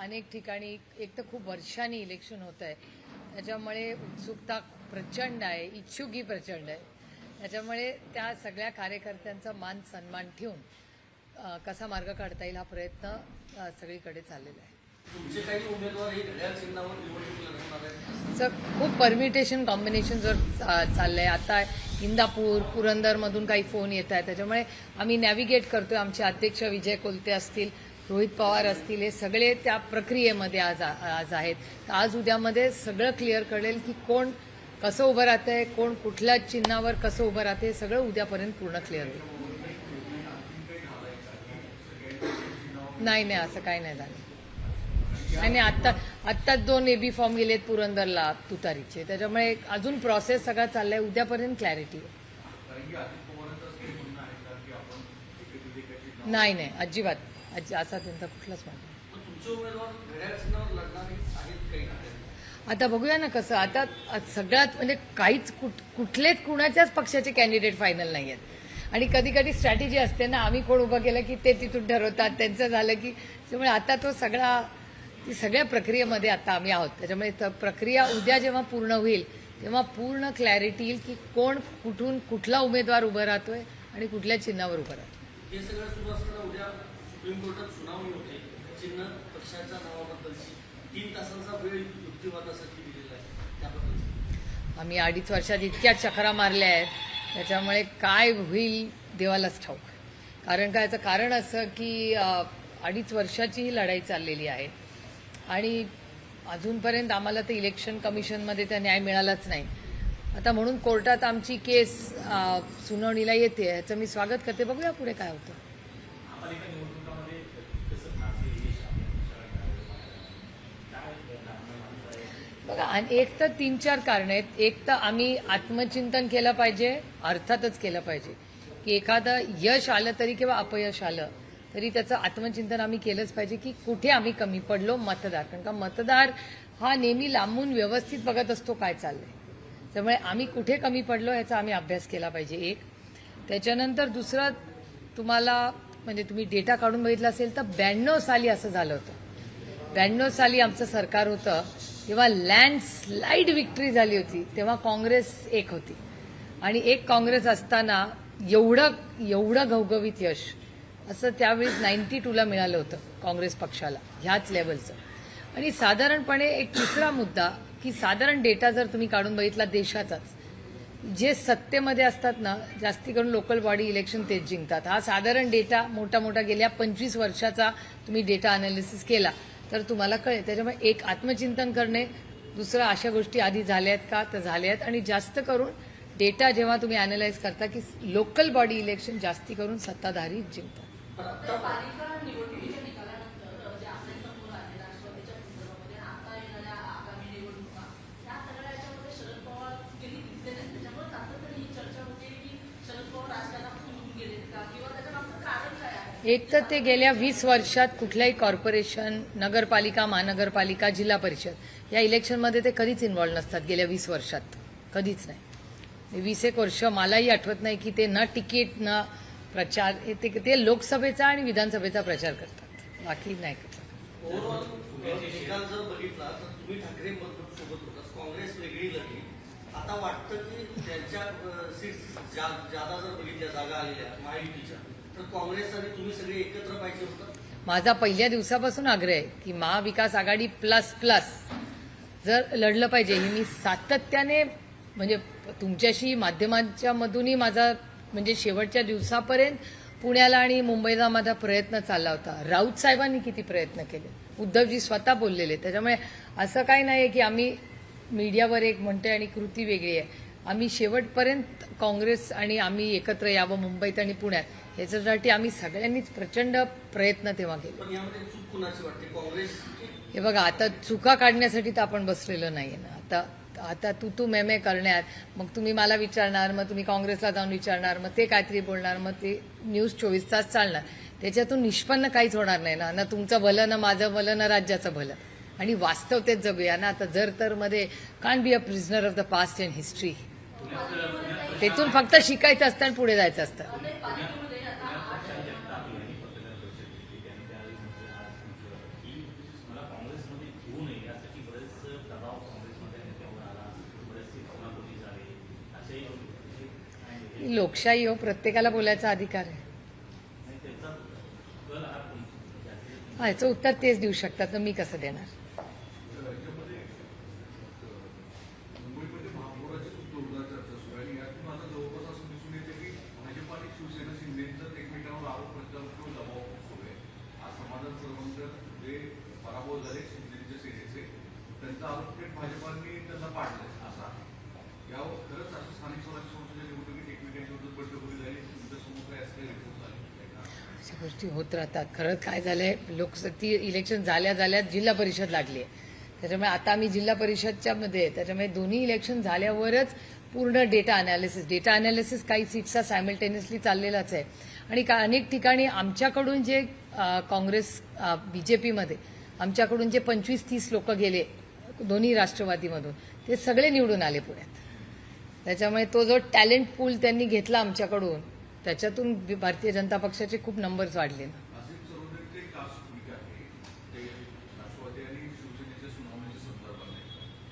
अनेक ठिकाणी एक तर खूप वर्षांनी इलेक्शन होत आहे, त्याच्यामुळे उत्सुकता प्रचंड आहे, इच्छुकी प्रचंड आहे. त्याच्यामुळे त्या सगळ्या कार्यकर्त्यांचा मान सन्मान ठेवून कसा मार्ग काढता येईल हा प्रयत्न सगळीकडे चाललेला आहे. तुमचे काही उमेदवार हे घड्याळ चिन्हावर निवडणूक लढवणार आहेत. सर खूप परम्युटेशन कॉम्बिनेशनवर चाललंय. आता इंदापूर पुरंदरमधून काही फोन येत आहेत, त्याच्यामुळे आम्ही नॅव्हिगेट करतोय. आमचे अध्यक्ष विजय कोलते असतील, रोहित पवार असतील, हे सगळे त्या प्रक्रियेमध्ये आज आहेत. आज उद्यामध्ये सगळं क्लिअर कळेल की कोण कसं उभं राहतंय, कोण कुठल्या चिन्हावर कसं उभं राहते, सगळं उद्यापर्यंत पूर्ण क्लिअर होईल. नाही असं काही नाही झालं. आणि आत्ताच 2 AB फॉर्म गेलेत पुरंदरला तुतारीचे, त्याच्यामुळे अजून प्रोसेस सगळा चाललाय. उद्यापर्यंत क्लॅरिटी नाही अजिबात असा त्यांचा कुठलाच मार्ग. आता बघूया ना कसं. आता सगळ्यात म्हणजे काहीच कुठलेच कुणाच्याच पक्षाचे कॅन्डिडेट फायनल नाही आहेत. आणि कधी कधी स्ट्रॅटेजी असते ना, आम्ही कोण उभं केलं की ते तिथून ठरवतात, त्यांचं झालं की. त्यामुळे आता तो ती सगळ्या प्रक्रियेमध्ये आता आम्ही आहोत. त्याच्यामुळे प्रक्रिया उद्या जेव्हा पूर्ण होईल तेव्हा पूर्ण क्लॅरिटी येईल की कोण कुठून कुठला उमेदवार उभं राहतोय आणि कुठल्या चिन्हावर उभं राहतोय. हे सगळं सुरू असताना उद्या सुप्रीम कोर्टात सुनावणी होते. चिन्ह पक्षाच्या नावाबद्दलची 3 तासांचा वेळ युक्तिवादासाठी दिलेला आहे, त्याबद्दल आम्ही 2.5 वर्षात इतक्या चकरा मारल्या आहेत, त्याच्यामुळे काय होईल देवालाच ठाऊक. कारण काय, याचं कारण असं की 2.5 वर्षाची ही लढाई चाललेली आहे आणि अजूनपर्यंत आम्हाला तर इलेक्शन कमिशनमध्ये त्या न्याय मिळालाच नाही. आता म्हणून कोर्टात आमची केस सुनावणीला येते, ह्याचं मी स्वागत करते. बघूया पुढे काय होतं. बघा, आणि एक तर 3-4 कारणं आहेत. एक तर आम्ही आत्मचिंतन केलं पाहिजे, अर्थातच केलं पाहिजे की एखादं यश आलं तरी किंवा अपयश आलं तरी त्याचं आत्मचिंतन आम्ही केलंच पाहिजे की कुठे आम्ही कमी पडलो. मतदार, कारण का मतदार हा नेहमी लांबून व्यवस्थित बघत असतो काय चाललंय. त्यामुळे आम्ही कुठे कमी पडलो याचा आम्ही अभ्यास केला पाहिजे. एक त्याच्यानंतर दुसरं, तुम्हाला म्हणजे तुम्ही डेटा काढून बघितला असेल तर 92 साली असं झालं होतं. 92 साली आमचं सरकार होतं तेव्हा लँडस्लाईड विक्ट्री झाली होती. तेव्हा काँग्रेस एक होती आणि एक काँग्रेस असताना एवढं घवघवीत यश असं त्यावेळी 92ला मिळालं होतं काँग्रेस पक्षाला, ह्याच लेवलचं. आणि साधारणपणे एक तिसरा मुद्दा की साधारण डेटा जर तुम्ही काढून बघितला देशाचाच, जे सत्तेमध्ये असतात ना, जास्ती करून लोकल बॉडी इलेक्शन तेच जिंकतात. हा साधारण डेटा मोठा गेल्या 25 वर्षाचा तुम्ही डेटा अनालिसिस केला तर तुम्हाला कळेल. त्याच्यामुळे एक आत्मचिंतन करणे, दुसरं अशा गोष्टी आधी झाल्या आहेत का, तर झाल्या आहेत. आणि जास्त करून डेटा जेव्हा तुम्ही अॅनालाइज करता की लोकल बॉडी इलेक्शन जास्ती करून सत्ताधारी जिंकतात. एक तर ते गेल्या 20 वर्षात कुठल्याही कॉर्पोरेशन, नगरपालिका, महानगरपालिका, जिल्हा परिषद या इलेक्शनमध्ये ते कधीच इन्व्हॉल्व नसतात. गेल्या 20 वर्षात कधीच नाही. 20 वर्ष मलाही आठवत नाही की ते न तिकीट न प्रचार, ते लोकसभेचा आणि विधानसभेचा प्रचार करतात, बाकी नाही करतात. निकाल जर बघितला तर तुम्ही ठाकरे सोबत होतात, काँग्रेस वेगळी लढली. आता वाटतं की त्यांच्या सीट्स जादा जर बघितल्या जागा आलेल्या महायुतीच्या, तर काँग्रेस आणि तुम्ही सगळे एकत्र पाहिजे होतं. माझा पहिल्या दिवसापासून आग्रह आहे की महाविकास आघाडी प्लस जर लढलं पाहिजे. हे मी सातत्याने म्हणजे तुमच्याशी माध्यमांच्या मधूनही माझा म्हणजे शेवटच्या दिवसापर्यंत पुण्याला आणि मुंबईला माझा प्रयत्न चालला होता. राऊत साहेबांनी किती प्रयत्न केले, उद्धवजी स्वतः बोललेले. त्याच्यामुळे असं काही नाही की आम्ही मीडियावर एक म्हणते आणि कृती वेगळी आहे. आम्ही शेवटपर्यंत काँग्रेस आणि आम्ही एकत्र यावं मुंबईत आणि पुण्यात, ह्याच्यासाठी आम्ही सगळ्यांनीच प्रचंड प्रयत्न तेव्हा केले. हे बघा, आता चुका काढण्यासाठी तर आपण बसलेलो नाहीये ना. आता तू मेमे करण्यात, मग तुम्ही मला विचारणार, मग तुम्ही काँग्रेसला जाऊन विचारणार, मग ते काहीतरी बोलणार, मग ते न्यूज 24 तास चालणार. त्याच्यातून निष्पन्न काहीच होणार नाही ना तुमचं भलं, ना माझं भलं, ना राज्याचं भलं. आणि वास्तवतेत जगूया ना. आता जर तर मध्ये can't be a prisoner of the past and history. तेथून फक्त शिकायचं असतं आणि पुढे जायचं असतं. ही लोकशाही हो, प्रत्येकाला बोलायचा अधिकार आहे. हा, याचं उत्तर तेच देऊ शकतात, तर मी कसं देणार. राज्यामध्ये मुंबईमध्ये महापौराची खूप जोरदार चर्चा सुरू आहे आणि यातून आता जवळपास असं दिसून येते की भाजप आणि शिवसेना शिंदेचं एकमेकांवर आरोप प्रत्यारोप किंवा दबाव खूप सुरू आहे. आज समाधान सरवंकर जे पराभव झाले शिंदेच्या सेनेचे, त्यांचा आरोप थेट भाजपाने त्यांना पाडलाय असा आहे. यावर खरंच असं स्थानिक स्वराज्य संस्थेच्या निवडणुकीत एकमेकांच्या विरुद्ध बंडखोरी झाली, तुमच्यासमोर काय असले रिपोर्ट आले अशा गोष्टी होत राहतात. खरंच काय झालंय, ती इलेक्शन झाल्या जिल्हा परिषद लागली आहे, त्याच्यामुळे आता आम्ही जिल्हा परिषदच्या मध्ये, त्याच्यामुळे दोन्ही इलेक्शन झाल्यावरच पूर्ण डेटा अनालिसिस काही सीट्सचा सायमल्टेनियसली चाललेलाच आहे. आणि अनेक ठिकाणी आमच्याकडून जे काँग्रेस बीजेपीमध्ये आमच्याकडून जे 25-30 लोक गेले दोन्ही राष्ट्रवादीमधून, ते सगळे निवडून आले पुण्यात. त्याच्यामुळे तो जो टॅलेंट पूल त्यांनी घेतला आमच्याकडून, त्याच्यातून भारतीय जनता पक्षाचे खूप नंबर्स वाढले. असे सर्वजणचे एक टास्क भूमिका आहे ते राष्ट्रवादी आणि शिवसेनेच्या सुनावणीच्या संदर्भात आहे.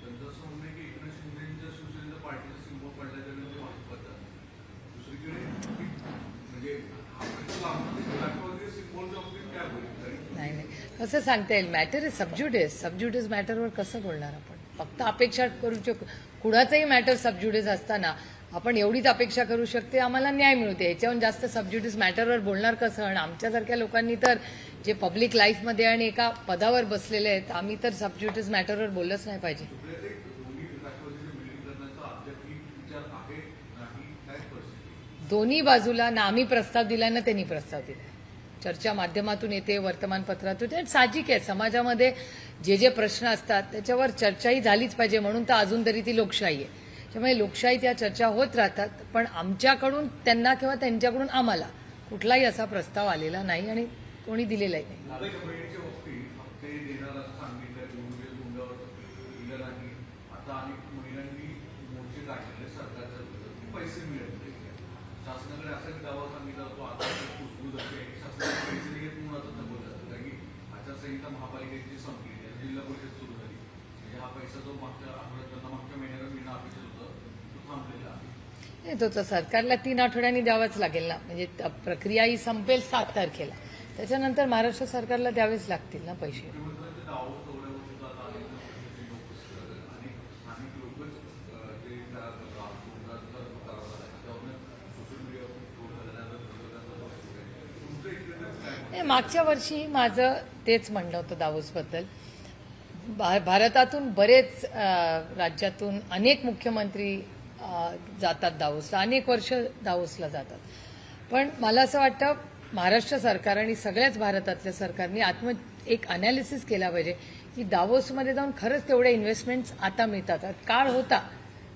त्यांचं असं म्हणणं आहे की एकनाथ शिंदेच्या शिवसेनेचा पार्टीचा सिंबल पडला त्यावेळी ते महत्वाचं आहे. दुसरीकडे म्हणजे राष्ट्रवादी सिंबॉलच्या बाबतीत काय होईल? नाही कसं सांगता येईल. मॅटर इज सबज्युडिस मॅटरवर कसं बोलणार आपण. फक्त अपेक्षा करू शकतो. कुणाचंही मॅटर सबज्युडिस असताना आपण एवढीच अपेक्षा करू शकते आम्हाला न्याय मिळते, याच्याहून जास्त सबज्युडिस मॅटरवर बोलणार कसं. आणि आमच्यासारख्या लोकांनी तर जे पब्लिक लाईफमध्ये आणि एका पदावर बसलेले आहेत, आम्ही तर सबज्युडिस मॅटरवर बोललंच नाही पाहिजे. दोन्ही बाजूला ना आम्ही प्रस्ताव दिला ना त्यांनी प्रस्ताव दिला. चर्चा माध्यमातून येते, वर्तमानपत्रातून येते. साहजिक आहे, समाजामध्ये जे प्रश्न असतात त्याच्यावर चर्चाही झालीच पाहिजे, म्हणून तर अजून तरी ती लोकशाही आहे. त्यामुळे लोकशाही त्या चर्चा होत राहतात. पण आमच्याकडून त्यांना किंवा त्यांच्याकडून आम्हाला कुठलाही असा प्रस्ताव आलेला नाही आणि कोणी दिलेलाही नाही. पैसे मिळत नाही. शासनाकडे असा एक दावा सांगितला जातो आता शासनाचे पैसे नाही म्हणून आता थांबवलं जातं. कारण की आचारसंहिता महापालिकेची संपली, जिल्हा परिषद सुरू झाली. म्हणजे हा पैसा जो मागच्या आठवड्यात मागच्या महिन्याला मिळणं अपेक्षित होतं तो थांबलेला आहे. नाही, तो तर सरकारला 3 आठवड्यांनी द्यावाच लागेल ना. म्हणजे प्रक्रिया ही संपेल 7 तारखेला, त्याच्यानंतर महाराष्ट्र सरकारला द्यावेच लागतील ना पैसे. मुख्यमंत्र्यांचे दावा चौऱ्यावर सुद्धा आता अनेक स्थानिक लोकच जे मागच्या वर्षी माझं तेच म्हणणं होतं दावोसबद्दल. भारतातून बरेच राज्यातून अनेक मुख्यमंत्री जातात दावोसला, अनेक वर्ष दावोसला जातात. पण मला असं वाटतं महाराष्ट्र सरकार आणि सगळ्याच भारतातल्या सरकारने एक अनालिसिस केला पाहिजे की दावोसमध्ये जाऊन खरंच तेवढ्या इन्व्हेस्टमेंट्स आता मिळतात. काळ होता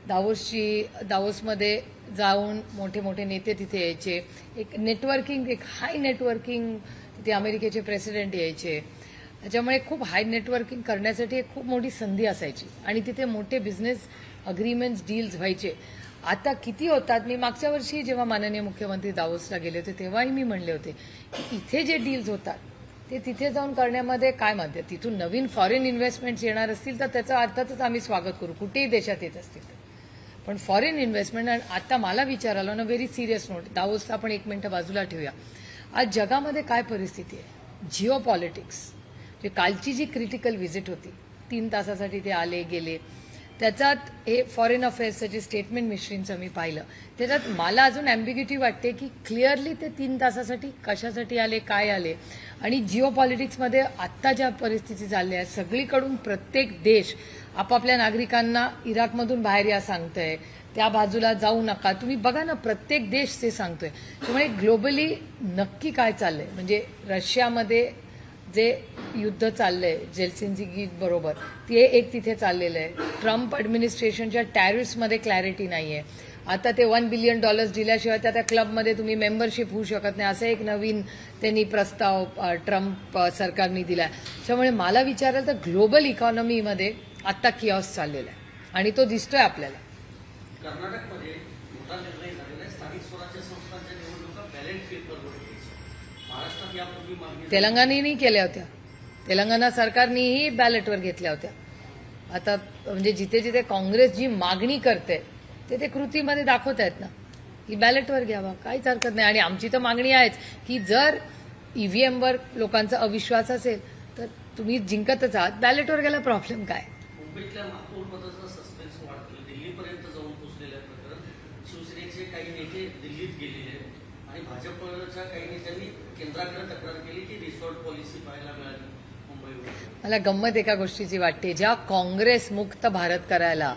दावोसमध्ये जाऊन मोठे मोठे नेते तिथे यायचे, एक नेटवर्किंग, एक हाय नेटवर्किंग, तिथे अमेरिकेचे प्रेसिडेंट यायचे. त्याच्यामुळे खूप हाय नेटवर्किंग करण्यासाठी एक खूप मोठी संधी असायची आणि तिथे मोठे बिझनेस अग्रीमेंट्स, डील्स व्हायचे. आता किती होतात. मी मागच्या वर्षी जेव्हा माननीय मुख्यमंत्री दावोसला गेले होते तेव्हाही मी म्हणले होते की इथे जे डील्स होतात ते तिथे जाऊन करण्यामध्ये काय मध्य. तिथून नवीन फॉरेन इन्व्हेस्टमेंट्स येणार असतील तर त्याचं अर्थातच आम्ही स्वागत करू, कुठेही देशात येत असतील तर. पण फॉरेन इन्व्हेस्टमेंट, आणि आता मला विचारायला ना व्हेरी सिरियस नोट, दावोसला आपण 1 मिनिट बाजूला ठेवूया. आज जगामध्ये काय परिस्थिती आहे, जिओ पॉलिटिक्स. कालची जी क्रिटिकल व्हिजिट होती, 3 तासासाठी ते आले गेले, त्याच्यात हे फॉरेन अफेअर्सचं जे स्टेटमेंट मिश्रींचं मी पाहिलं, त्याच्यात मला अजून ॲम्बिग्युटी वाटते की क्लिअरली ते 3 तासासाठी कशासाठी आले, काय आले. आणि जिओ पॉलिटिक्समध्ये आत्ता ज्या परिस्थिती चालल्या आहे, सगळीकडून प्रत्येक देश आपापल्या नागरिकांना इराकमधून बाहेर या सांगतोय, त्या बाजूला जाऊ नका. तुम्ही बघा ना, प्रत्येक देश ते सांगतोय. त्यामुळे ग्लोबली नक्की काय चाललंय, म्हणजे रशियामध्ये जे युद्ध चाललंय जेल्सिन्स्की बरोबर, ते एक तिथे चाललेलं आहे. ट्रम्प ॲडमिनिस्ट्रेशनच्या टॅरिफ्समध्ये क्लॅरिटी नाही आहे. आता ते $1 बिलियन दिल्याशिवाय त्या क्लबमध्ये तुम्ही मेंबरशिप होऊ शकत नाही, असं एक नवीन त्यांनी प्रस्ताव ट्रम्प सरकारने दिला. त्यामुळे मला विचाराल तर ग्लोबल इकॉनॉमीमध्ये आत्ता किऑस चाललेला आहे आणि तो दिसतोय आपल्याला. कर्नाटकमध्ये मोठा निर्णय झालेला आहे, स्थानिक स्वराज्य संस्थांच्या निवडणुका बॅलेट पेपरवर घ्यायचं. महाराष्ट्रात यापूर्वी मागणी तेलंगणानेही केल्या होत्या, तेलंगणा सरकारनेही बॅलेटवर घेतल्या होत्या. आता म्हणजे जिथे जिथे काँग्रेस जी मागणी करते ते कृतीमध्ये दाखवत आहेत ना. की बॅलेटवर घ्यावा, काहीच हरकत नाही. आणि आमची तर मागणी आहेच की जर ईव्हीएमवर लोकांचा अविश्वास असेल तर तुम्ही जिंकतच आहात, बॅलेटवर गेला प्रॉब्लेम काय. मुंबईतल्या महापौर पदाचा सस्पेन्स वाढतोय, दिल्लीपर्यंत जाऊन पोहोचलेलं आहे प्रकरण. शिवसेनेचे काही नेते दिल्लीत गेलेले आहेत आणि भाजपच्या काही नेत्यांनी केंद्राकडे तक्रार केली की रिसॉर्ट पॉलिसी पाहायला मिळाली मुंबईवर. मला गंमत एका गोष्टीची वाटते, ज्या काँग्रेस मुक्त भारत करायला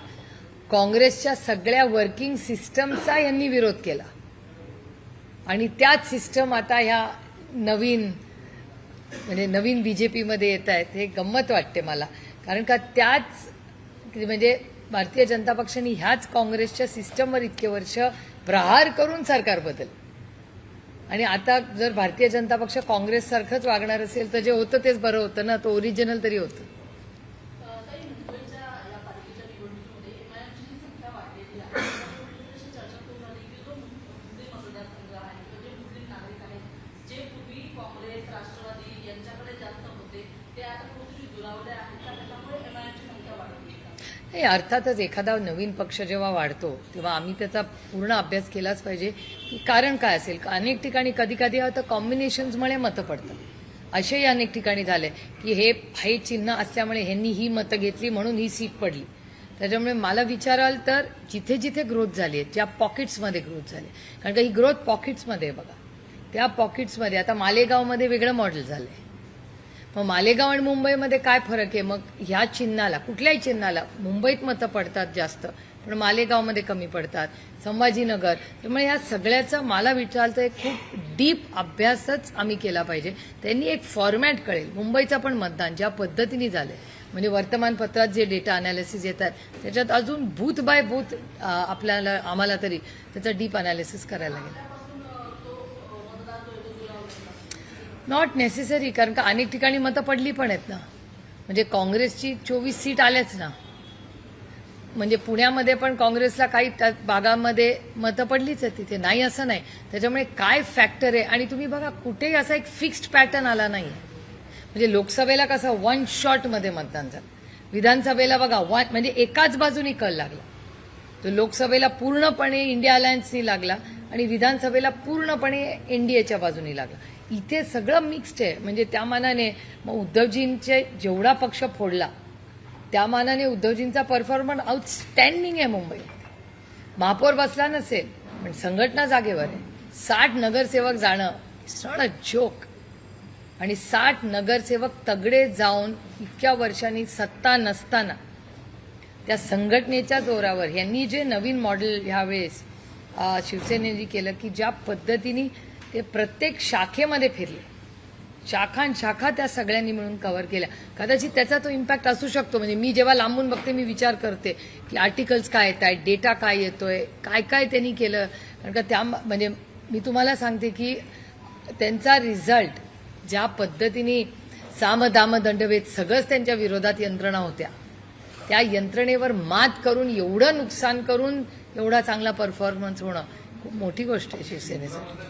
काँग्रेसच्या सगळ्या वर्किंग सिस्टमचा यांनी विरोध केला आणि त्याच सिस्टम आता ह्या नवीन बीजेपीमध्ये येत आहेत. हे गंमत वाटते मला, कारण का त्याच म्हणजे भारतीय जनता पक्षाने ह्याच काँग्रेसच्या सिस्टमवर इतके वर्ष प्रहार करून सरकार बदल आणि आता जर भारतीय जनता पक्ष काँग्रेससारखंच वागणार असेल तर जे होतं तेच बरं होतं ना, तो ओरिजिनल तरी होतं. नाही, अर्थातच एखादा नवीन पक्ष जेव्हा वाढतो तेव्हा आम्ही त्याचा पूर्ण अभ्यास केलाच पाहिजे की कारण काय असेल. अनेक ठिकाणी कधी कधी होतं कॉम्बिनेशन्समुळे मतं पडतात. असेही अनेक ठिकाणी झाले की हे चिन्ह असल्यामुळे ह्यांनी ही मतं घेतली म्हणून ही सीट पडली. त्याच्यामुळे मला विचाराल तर जिथे जिथे ग्रोथ झाली आहे, ज्या पॉकेट्समध्ये ग्रोथ झाली, कारण का ही ग्रोथ पॉकेट्समध्ये आहे बघा, त्या पॉकेट्समध्ये आता मालेगावमध्ये वेगळं मॉडेल झालं आहे. मग मालेगाव आणि मुंबईमध्ये काय फरक आहे. मग ह्या चिन्हाला, कुठल्याही चिन्हाला मुंबईत मतं पडतात जास्त पण मालेगावमध्ये कमी पडतात, संभाजीनगर. त्यामुळे ह्या सगळ्याचा मला विचारतं एक खूप डीप अभ्यासच आम्ही केला पाहिजे. त्यांनी एक फॉर्मॅट कळेल. मुंबईचं पण मतदान ज्या पद्धतीने झालंय, म्हणजे वर्तमानपत्रात जे डेटा अनालिसिस येतात त्याच्यात अजून बूथ बाय बूथ आम्हाला तरी त्याचं डीप अनालिसिस करायला लागेल. नॉट नेसेसरी, कारण का अनेक ठिकाणी मतं पडली पण आहेत ना. म्हणजे काँग्रेसची 24 सीट आल्याच ना. म्हणजे पुण्यामध्ये पण काँग्रेसला काही भागामध्ये मतं पडलीच आहे, तिथे नाही असं नाही. त्याच्यामुळे काय फॅक्टर आहे. आणि तुम्ही बघा कुठेही असा एक फिक्स्ड पॅटर्न आला नाही. म्हणजे लोकसभेला कसं वन शॉटमध्ये मतदान झालं, विधानसभेला बघा म्हणजे एकाच बाजूनी कल लागला. तो लोकसभेला पूर्णपणे इंडिया अलायन्सनी लागला आणि विधानसभेला पूर्णपणे एनडीएच्या बाजूनी लागला. इथे सगळं मिक्स्ड आहे. म्हणजे त्या मानाने मग उद्धवजींचे जेवढा पक्ष फोडला त्या मानाने उद्धवजींचा परफॉर्मन्स आउटस्टँडिंग आहे. मुंबईत महापौर बसला नसेल पण संघटना जागेवर आहे. 60 नगरसेवक जाणं इट्स नॉट अ जोक. आणि 60 नगरसेवक तगडे जाऊन इतक्या वर्षांनी सत्ता नसताना त्या संघटनेच्या जोरावर यांनी जे नवीन मॉडेल ह्यावेळेस शिवसेनेने केलं की ज्या पद्धतीने ते प्रत्येक शाखेमध्ये फिरले, शाखा त्या सगळ्यांनी मिळून कव्हर केल्या. कदाचित त्याचा तो इम्पॅक्ट असू शकतो. म्हणजे मी जेव्हा लांबून बघते मी विचार करते की आर्टिकल्स काय येत आहेत, डेटा काय येतोय, काय त्यांनी केलं. कारण का त्या म्हणजे मी तुम्हाला सांगते की त्यांचा रिझल्ट ज्या पद्धतीने सामदाम दंडभेद सगळंच त्यांच्या विरोधात यंत्रणा होत्या, त्या यंत्रणेवर मात करून एवढं नुकसान करून एवढा चांगला परफॉर्मन्स होणं खूप मोठी गोष्ट आहे शिवसेनेसाठी.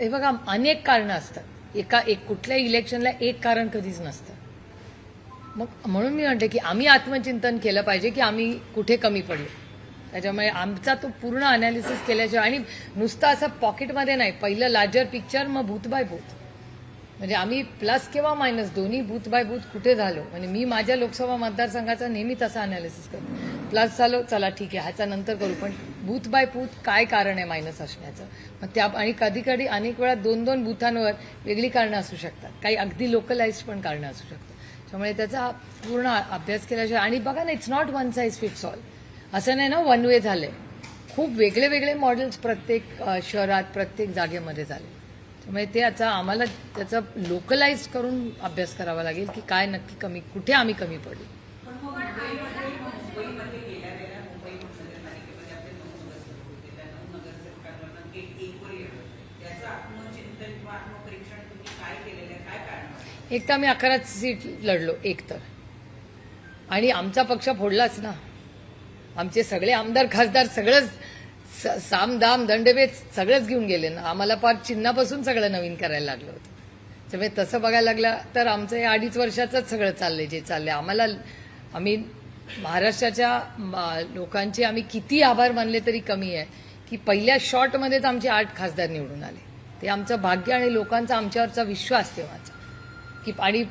हे बघा अनेक कारणं असतात. कुठल्याही इलेक्शनला एक कारण कधीच नसतं. मग म्हणून मी म्हणते की आम्ही आत्मचिंतन केलं पाहिजे की आम्ही कुठे कमी पडलो. त्याच्यामुळे आमचा तो पूर्ण अनालिसिस केल्याशिवाय, आणि नुसतं असं पॉकेटमध्ये नाही, पहिलं लार्जर पिक्चर मग बूथ बाय बूथ. म्हणजे आम्ही प्लस किंवा मायनस दोन्ही बूथ बाय बूथ कुठे झालो. म्हणजे मी माझ्या लोकसभा मतदारसंघाचा नेहमी तसा अनालिसिस करतो. प्लस झालो चला ठीक आहे ह्याचा नंतर करू, पण बूथ बाय बूथ काय कारण आहे मायनस असण्याचं. मग त्या आणि कधी कधी अनेक वेळा 2-2 बूथांवर वेगळी कारणं असू शकतात, काही अगदी लोकलाइज्ड पण कारणं असू शकतात. त्यामुळे त्याचा पूर्ण अभ्यास केल्याशिवाय. आणि बघा ना, it's not one size fits all. असं नाही ना वन वे झालंय. खूप वेगळे वेगळे मॉडेल्स प्रत्येक शहरात प्रत्येक जागेमध्ये झाले. त्यामुळे ते आता आम्हाला त्याचा लोकलाइज करून अभ्यास करावा लागेल की काय नक्की कमी, कुठे आम्ही कमी पडलो. काय केलेलं आहे, काय कारण? एक तर आम्ही 11 सीट लढलो एक तर, आणि आमचा पक्ष फोडलाच ना. आमचे सगळे आमदार खासदार सगळंच साम दाम दंडभेद सगळंच घेऊन गेले ना. आम्हाला पार चिन्हापासून सगळं नवीन करायला लागलं होतं. त्यामुळे तसं बघायला लागलं तर आमचं हे 2.5 वर्षाचंच सगळं चाललंय जे चाललंय. आम्ही महाराष्ट्राच्या लोकांचे आम्ही किती आभार मानले तरी कमी आहे की पहिल्या शॉटमध्येच आमचे 8 खासदार निवडून आले. ते आमचं भाग्य आणि लोकांचा आमच्यावरचा विश्वास तेव्हाचा की. आणि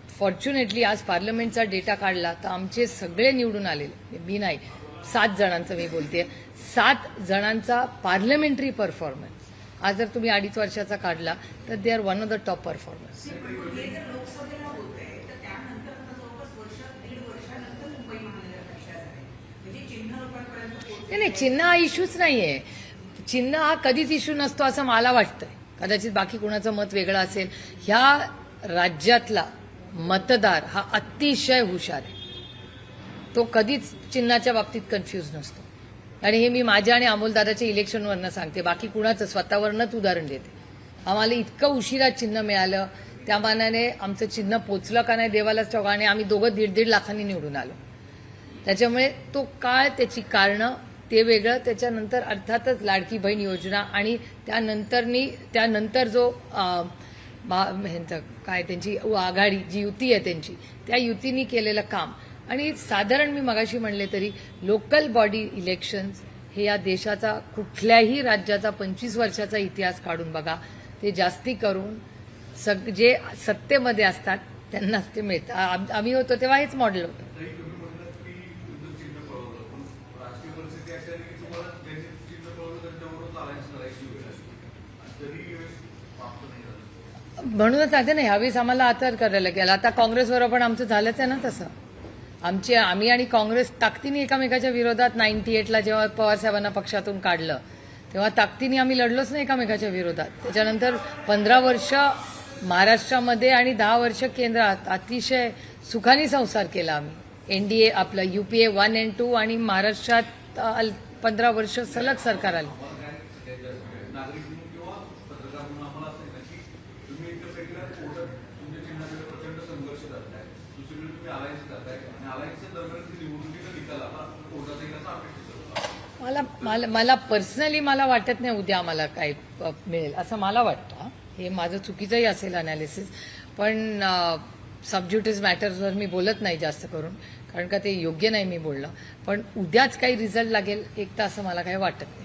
फॉर्च्युनेटली आज पार्लमेंटचा डेटा काढला तर आमचे सगळे निवडून आलेले, मी नाही, 7 जणांचं मी बोलते, 7 जणांचा पार्लमेंटरी परफॉर्मन्स आज जर तुम्ही 2.5 वर्षाचा काढला तर they are one of the top performance. हे जर लोकसभेला होतंय तर त्यानंतर आता जवळपास वर्ष 1.5 वर्षानंतर मुंबई महानगर पक्षात आहे, म्हणजे चिन्ह लोकांपर्यंत पोहोचलं. नाही, चिन्ह हा इश्यूच नाहीये. चिन्ह हा कधीच इश्यू नसतो असं मला वाटतंय. कदाचित बाकी कोणाचं मत वेगळं असेल. ह्या राज्यातला मतदार हा अतिशय हुशार आहे. तो कधीच चिन्हाच्या बाबतीत कन्फ्यूज नसतो. आणि हे मी माझ्या आणि अमोलदादाच्या इलेक्शनवरनं सांगते, बाकी कुणाचं स्वतःवरनंच उदाहरण देते. आम्हाला इतकं उशिरा चिन्ह मिळालं, त्या मानाने आमचं चिन्ह पोचलं का नाही देवालाच ठाऊक. आणि आम्ही दोघं 1.5 लाखांनी निवडून आलो. त्याच्यामुळे तो काळ, त्याची कारणं ते वेगळं. त्याच्यानंतर अर्थातच लाडकी बहीण योजना आणि त्यानंतर जो ह्यांचं काय त्यांची आघाडी जी युती आहे त्यांची, त्या युतीनी केलेलं काम. आणि साधारण मी मगाशी म्हणले तरी लोकल बॉडी इलेक्शन्स हे या देशाचा कुठल्याही राज्याचा 25 वर्षाचा इतिहास काढून बघा, ते जास्ती करून जे सत्तेमध्ये असतात त्यांनाच ते मिळतं. आम्ही होतो तेव्हा हेच मॉडेल होतं. तरी तुम्ही म्हणतात की तुमचं चिन्ह कळवलं, पण राजकीय परिस्थिती अशी आली की तुम्हाला ज्यांनी चिन्ह कळवलं त्यांच्याबरोबर अलायन्स करायची वेळ असते, आणि तरी वेळ प्राप्त नाही झालं. म्हणूनच सांगते ना, ह्यावेळेस आम्हाला आता करायला गेलं. आता काँग्रेसबरोबर पण आमचं झालंच आहे ना तसं. आम्ही आणि काँग्रेस ताकदीने एकमेकाच्या विरोधात 98ला जेव्हा पवार साहेबांना पक्षातून काढलं तेव्हा ताकदीने आम्ही लढलोच नाही एकमेकाच्या विरोधात. त्याच्यानंतर 15 वर्ष महाराष्ट्रामध्ये आणि 10 वर्ष केंद्रात अतिशय सुखाने संसार केला आम्ही. एनडीए आपलं UPA 1 and 2 आणि महाराष्ट्रात 15 वर्ष सलग सरकार आलं. नागरिक म्हणून किंवा पत्रकार म्हणून आम्हाला असं आहे ना की तुम्ही एका साईडला कोर्टात तुमच्या चिन्हाकडे प्रचंड संघर्ष करताय, दुसरीकडे तुम्ही अलायन्स करताय, आणि अलायन्सच्या दरम्यान निवडणुकीचा निकाल आता कोर्टाचा एक असा अपेक्षित. मला पर्सनली मला वाटत नाही उद्या आम्हाला काय मिळेल असं मला वाटतं. हे माझं चुकीचंही असेल अनालिसिस, पण सबज्युटिस मॅटर्सवर मी बोलत नाही जास्त करून, कारण का ते योग्य नाही मी बोलणं. पण उद्याच काही रिझल्ट लागेल एक तर असं मला काही वाटत नाही.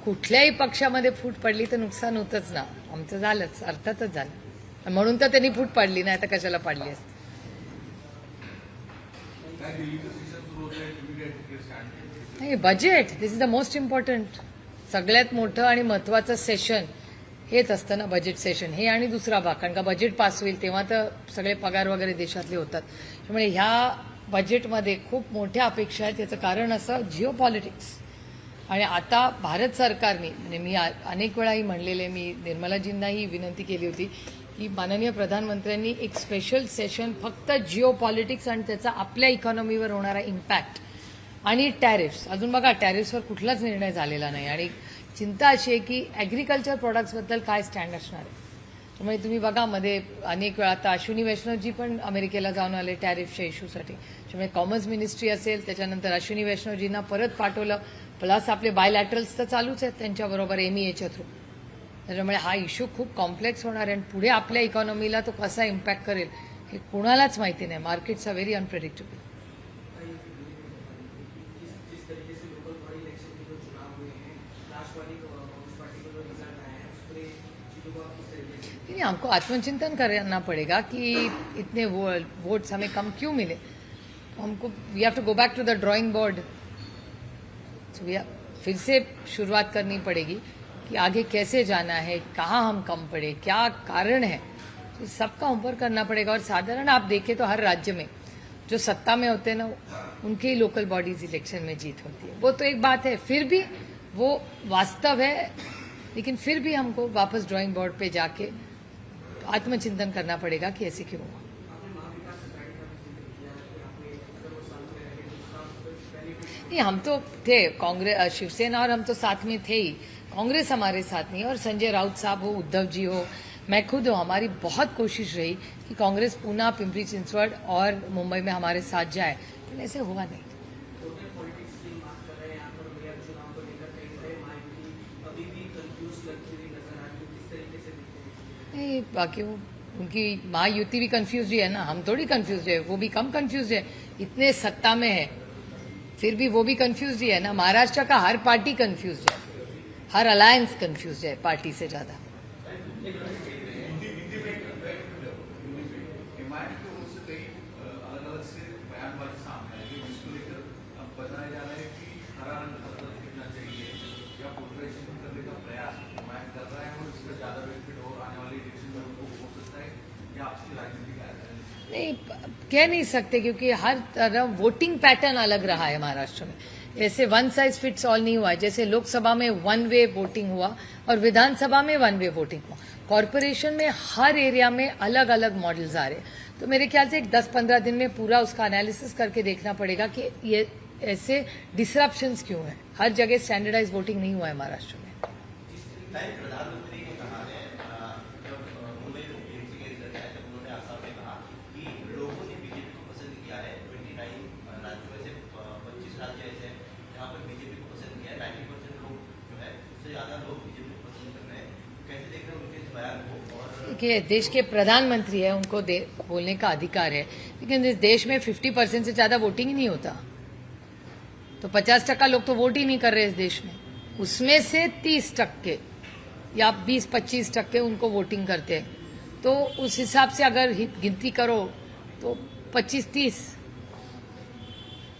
कुठल्याही पक्षामध्ये फूट पडली तर नुकसान होतच ना. आमचं झालंच, अर्थातच झालं. म्हणून तर त्यांनी फूट पाडली, नाही तर कशाला पाडली असते. नाही, budget this is the most important. सगळ्यात मोठं आणि महत्वाचं सेशन हेच असतं ना, बजेट सेशन हे. आणि दुसरा भाग, कारण का बजेट पास होईल तेव्हा तर सगळे पगार वगैरे देशातले होतात. त्यामुळे ह्या बजेटमध्ये खूप मोठ्या अपेक्षा आहेत. याचं कारण असं जिओ पॉलिटिक्स. आणि आता भारत सरकारने, म्हणजे मी अनेक वेळाही म्हणलेले, मी निर्मलाजींनाही विनंती केली होती की माननीय प्रधानमंत्र्यांनी एक स्पेशल सेशन फक्त जिओ पॉलिटिक्स आणि त्याचा आपल्या इकॉनॉमीवर होणारा इम्पॅक्ट आणि टॅरिफ्स. अजून बघा, टॅरिफ्सवर कुठलाच निर्णय झालेला नाही. आणि चिंता अशी आहे की ॲग्रिकल्चर प्रॉडक्ट्सबद्दल काय स्टँड असणार आहे. त्यामुळे तुम्ही बघा, मध्ये अनेक वेळा आता अश्विनी वैष्णवजी पण अमेरिकेला जाऊन आले टॅरिफच्या इश्यूसाठी. त्यामुळे कॉमर्स मिनिस्ट्री असेल, त्याच्यानंतर अश्विनी वैष्णवजींना परत पाठवलं. प्लस आपले बायलॅटरल्स तर चालूच आहेत त्यांच्याबरोबर MEAच्या थ्रू. त्याच्यामुळे हा इश्यू खूप कॉम्प्लेक्स होणार आहे आणि पुढे आपल्या इकॉनॉमीला तो कसा इम्पॅक्ट करेल हे कुणालाच माहिती नाही. Markets are very unpredictable. हमको आत्मचिंतन करना पड़ेगा कि इतने वोट्स हमें कम क्यों मिले. हमको we have to go back to the drawing board. फिर से शुरुआत करनी पड़ेगी कि आगे कैसे जाना है, कहाँ हम कम पड़े, क्या कारण है. तो सबका होमवर्क करना पड़ेगा. और साधारण आप देखें तो हर राज्य में जो सत्ता में होते हैं ना, उनके ही लोकल बॉडीज इलेक्शन में जीत होती है. वो तो एक बात है, फिर भी वो वास्तव है लेकिन फिर भी हमको वापस ड्राइंग बोर्ड पे जाके आत्मचिंतन करना पड़ेगा कि ऐसे क्यों हुआ। नहीं, हम तो थे कांग्रेस, शिवसेना और हम तो साथ में थे ही। कांग्रेस हमारे साथ नहीं, और संजय राउत साहब हो, उद्धव जी हो, मैं खुद हूँ, हमारी बहुत कोशिश रही कि कांग्रेस पूना, पिंपरी चिंचवड़ और मुंबई में हमारे साथ जाए, लेकिन ऐसे हुआ नहीं। नहीं, बाकी वो उनकी महायुति भी कंफ्यूज है ना, हम थोड़ी कंफ्यूज है, वो भी कम कंफ्यूज है, इतने सत्ता में है फिर भी वो भी कंफ्यूज ही है ना। महाराष्ट्र का हर पार्टी कंफ्यूज है, हर अलायंस कंफ्यूज है पार्टी से ज्यादा। हिमायत की ओर से कई अलग अलग से बयानबाजी सामने आई है, जिसको लेकर अब बताया जा रहा है कि हरा रंग बदल दिखना चाहिए या पोलराइजेशन करने का प्रयास हिमायत कर रहा है और इसका ज्यादा बेनिफिट और आने वाले इलेक्शन में उनको हो सकता है या आपकी राजनीति का नहीं, कह नहीं सकते क्योंकि हर तरफ वोटिंग पैटर्न अलग रहा है महाराष्ट्र में। ऐसे वन साइज फिट्स ऑल नहीं हुआ है, जैसे लोकसभा में वन वे वोटिंग हुआ और विधानसभा में वन वे वोटिंग हुआ। कॉरपोरेशन में हर एरिया में अलग अलग मॉडल्स आ रहे हैं, तो मेरे ख्याल से एक 10-15 दिन में पूरा उसका एनालिसिस करके देखना पड़ेगा कि ये ऐसे डिसरप्शंस क्यों है। हर जगह स्टैंडर्डाइज वोटिंग नहीं हुआ है महाराष्ट्र में। प्रधानमंत्री ने कहा है, जब मुंबई एमपी के रिजल्ट आया तब उन्होंने आसाम में कहा कि लोगों ने बीजेपी को पसंद किया है। 29 राज्यों में से 25 राज्य ऐसे हैं जहाँ पर बीजेपी को पसंद किया है। 90% लोग जो है उससे ज्यादा लोग बीजेपी को पसंद कर रहे हैं। कैसे देख रहे हैं उनके इस बयान को? और कि देश के प्रधानमंत्री है, उनको बोलने का अधिकार है, लेकिन इस देश में 50% से ज्यादा वोटिंग ही नहीं होता, तो 50% लोग तो वोट ही नहीं कर रहे इस देश में। उसमें से 30% या 20-25% उनको वोटिंग करते हैं, तो उस हिसाब से अगर गिनती करो तो 25-30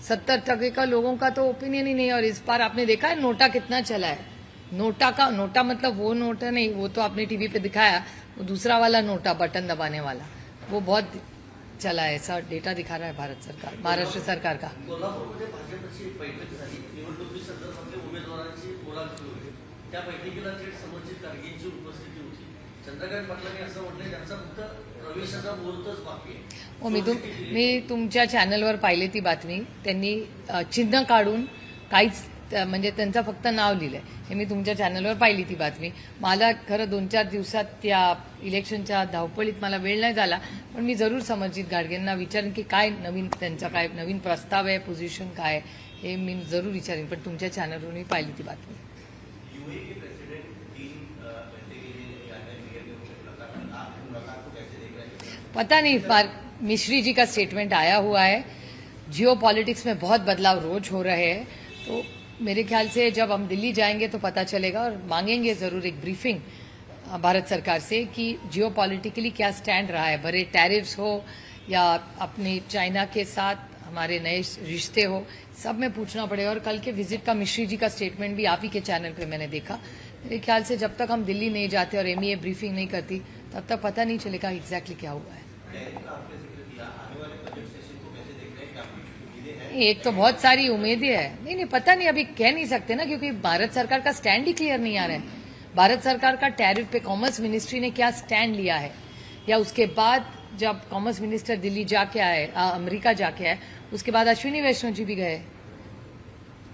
70% का लोगों का तो ओपिनियन ही नहीं है। और इस बार आपने देखा है नोटा कितना चला है। नोटा मतलब वो नोटा नहीं, वो तो आपने टीवी पे दिखाया, वो दूसरा वाला नोटा बटन दबाने वाला, वो बहुत चला है, ऐसा डेटा दिखा रहा है भारत सरकार, महाराष्ट्र सरकार का। कोल्हापूरमध्ये भाजपची बैठक झाली, निवडणुकी संदर्भातल्या उमेदवारांची बोलाचाली होती. त्या बैठकीला थेट समर्जित गाडगेंची उपस्थिती होती. चंद्रकांत पाटलांनी असं म्हटलं त्यांचा फक्त प्रवेशाचा मुहूर्तच बाकी आहे. मी तुमच्या चॅनलवर पाहिली ती बातमी, त्यांनी चिन्ह काढून काहीच म्हणजे त्यांचं फक्त नाव लिहिलंय, हे मी तुमच्या चॅनलवर पाहिली ती बातमी. मला खरं 2-4 दिवसात त्या इलेक्शनच्या धावपळीत मला वेळ नाही झाला, पण मी जरूर समर्जित गाडगेंना विचारेन की काय नवीन त्यांचा काय नवीन प्रस्ताव आहे, पोझिशन काय, हे मी जरूर विचारेन, पण तुमच्या चॅनलवर मी पाहिली ती बातमी. यूएई के प्रेसिडेंट 3 घंटे के लिए यानी मुलाकात को कैसे देख रहे हैं? पता नहीं, मिश्री जी का स्टेटमेंट आया हुआ है, जियो पॉलिटिक्स में बहुत बदलाव रोज हो रहे हैं, तो मेरे ख्याल से जब हम दिल्ली जाएंगे तो पता चलेगा, और मांगेंगे जरूर एक ब्रीफिंग भारत सरकार से कि जियो पॉलिटिकली क्या स्टैंड रहा है, भरे टैरिफ्स हो या अपने चाइना के साथ हमारे नए रिश्ते हो, सब में पूछना पड़ेगा। और कल के विजिट का मिश्री जी का स्टेटमेंट भी आप ही के चैनल पे मैंने देखा। मेरे ख्याल से जब तक हम दिल्ली नहीं जाते और एमईए ब्रीफिंग नहीं करती, तब तक पता नहीं चलेगा एग्जैक्टली क्या हुआ है। एक तो बहुत सारी उम्मीदें है, नहीं पता नहीं, अभी कह नहीं सकते ना, क्योंकि भारत सरकार का स्टैंड ही क्लियर नहीं आ रहा है। भारत सरकार का टैरिफ पे कॉमर्स मिनिस्ट्री ने क्या स्टैंड लिया है, या उसके बाद जब कॉमर्स मिनिस्टर दिल्ली जाके आए, अमेरिका जाके आए, उसके बाद अश्विनी वैष्णव जी भी गए।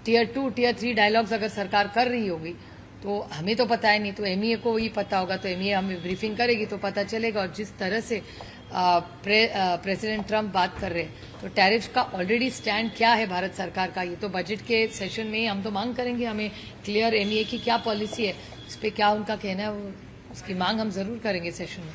टियर 2 टियर 3 डायलॉग्स अगर सरकार कर रही होगी तो हमें तो पता है नहीं, तो एमईए को ही पता होगा, तो एमईए हमें ब्रीफिंग करेगी तो पता चलेगा। और जिस तरह से प्रेसिडेंट ट्रंप बात कर रहे हैं, तो टैरिफ का ऑलरेडी स्टैंड क्या है भारत सरकार का, ये तो बजट के सेशन में ही हम तो मांग करेंगे, हमें क्लियर एमईए की क्या पॉलिसी है, उस पर क्या उनका कहना है, उसकी मांग हम जरूर करेंगे सेशन में।